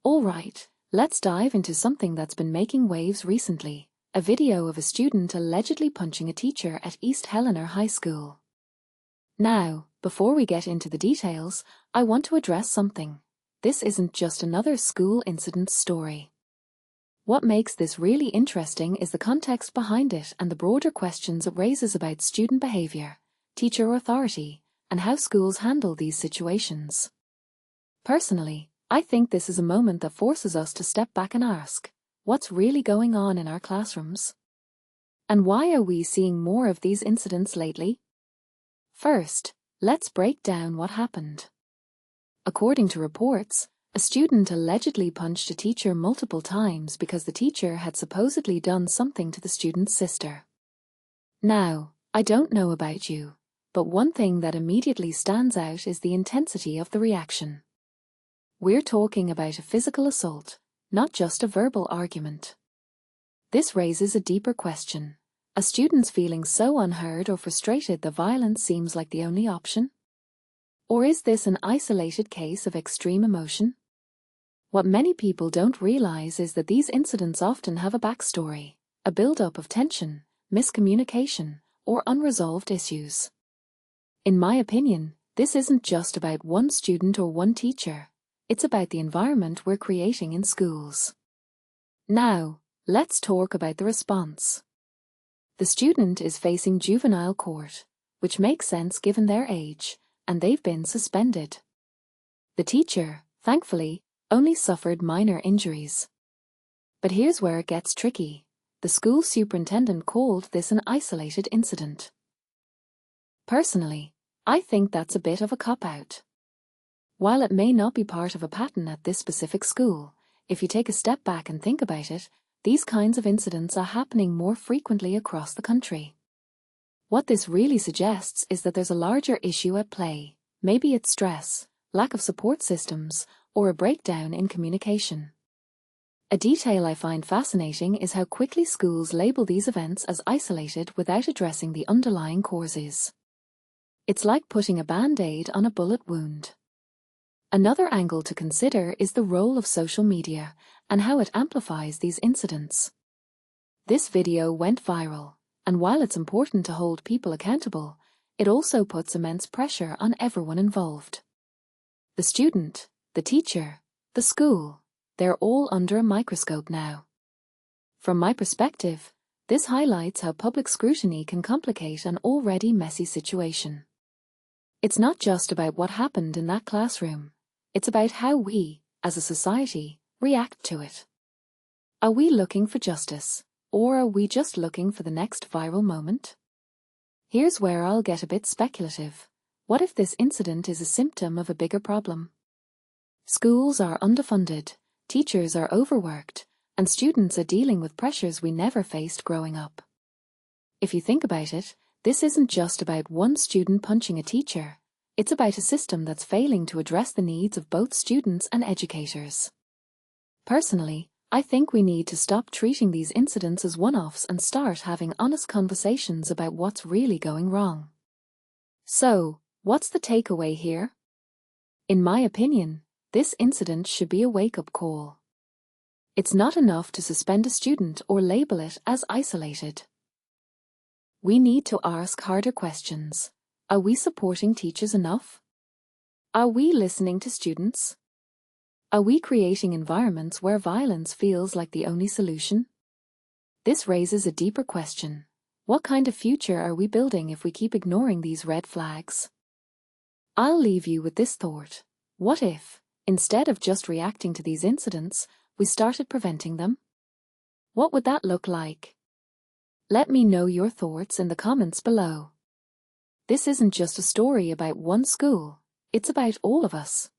Alright, let's dive into something that's been making waves recently. A video of a student allegedly punching a teacher at East Helena High School. Now, before we get into the details, I want to address something. This isn't just another school incident story. What makes this really interesting is the context behind it and the broader questions it raises about student behavior, teacher authority, and how schools handle these situations. Personally, I think this is a moment that forces us to step back and ask, what's really going on in our classrooms? And why are we seeing more of these incidents lately? First, let's break down what happened. According to reports, a student allegedly punched a teacher multiple times because the teacher had supposedly done something to the student's sister. Now, I don't know about you, but one thing that immediately stands out is the intensity of the reaction. We're talking about a physical assault, not just a verbal argument. This raises a deeper question. Are students feeling so unheard or frustrated that violence seems like the only option? Or is this an isolated case of extreme emotion? What many people don't realize is that these incidents often have a backstory, a buildup of tension, miscommunication, or unresolved issues. In my opinion, this isn't just about one student or one teacher. It's about the environment we're creating in schools. Now, let's talk about the response. The student is facing juvenile court, which makes sense given their age, and they've been suspended. The teacher, thankfully, only suffered minor injuries. But here's where it gets tricky. The school superintendent called this an isolated incident. Personally, I think that's a bit of a cop-out. While it may not be part of a pattern at this specific school, if you take a step back and think about it, these kinds of incidents are happening more frequently across the country. What this really suggests is that there's a larger issue at play. Maybe it's stress, lack of support systems, or a breakdown in communication. A detail I find fascinating is how quickly schools label these events as isolated without addressing the underlying causes. It's like putting a band-aid on a bullet wound. Another angle to consider is the role of social media and how it amplifies these incidents. This video went viral, and while it's important to hold people accountable, it also puts immense pressure on everyone involved. The student, the teacher, the school, they're all under a microscope now. From my perspective, this highlights how public scrutiny can complicate an already messy situation. It's not just about what happened in that classroom. It's about how we, as a society, react to it. Are we looking for justice, or are we just looking for the next viral moment? Here's where I'll get a bit speculative. What if this incident is a symptom of a bigger problem? Schools are underfunded, teachers are overworked, and students are dealing with pressures we never faced growing up. If you think about it, this isn't just about one student punching a teacher. It's about a system that's failing to address the needs of both students and educators. Personally, I think we need to stop treating these incidents as one-offs and start having honest conversations about what's really going wrong. So, what's the takeaway here? In my opinion, this incident should be a wake-up call. It's not enough to suspend a student or label it as isolated. We need to ask harder questions. Are we supporting teachers enough? Are we listening to students? Are we creating environments where violence feels like the only solution? This raises a deeper question. What kind of future are we building if we keep ignoring these red flags? I'll leave you with this thought. What if, instead of just reacting to these incidents, we started preventing them? What would that look like? Let me know your thoughts in the comments below. This isn't just a story about one school, it's about all of us.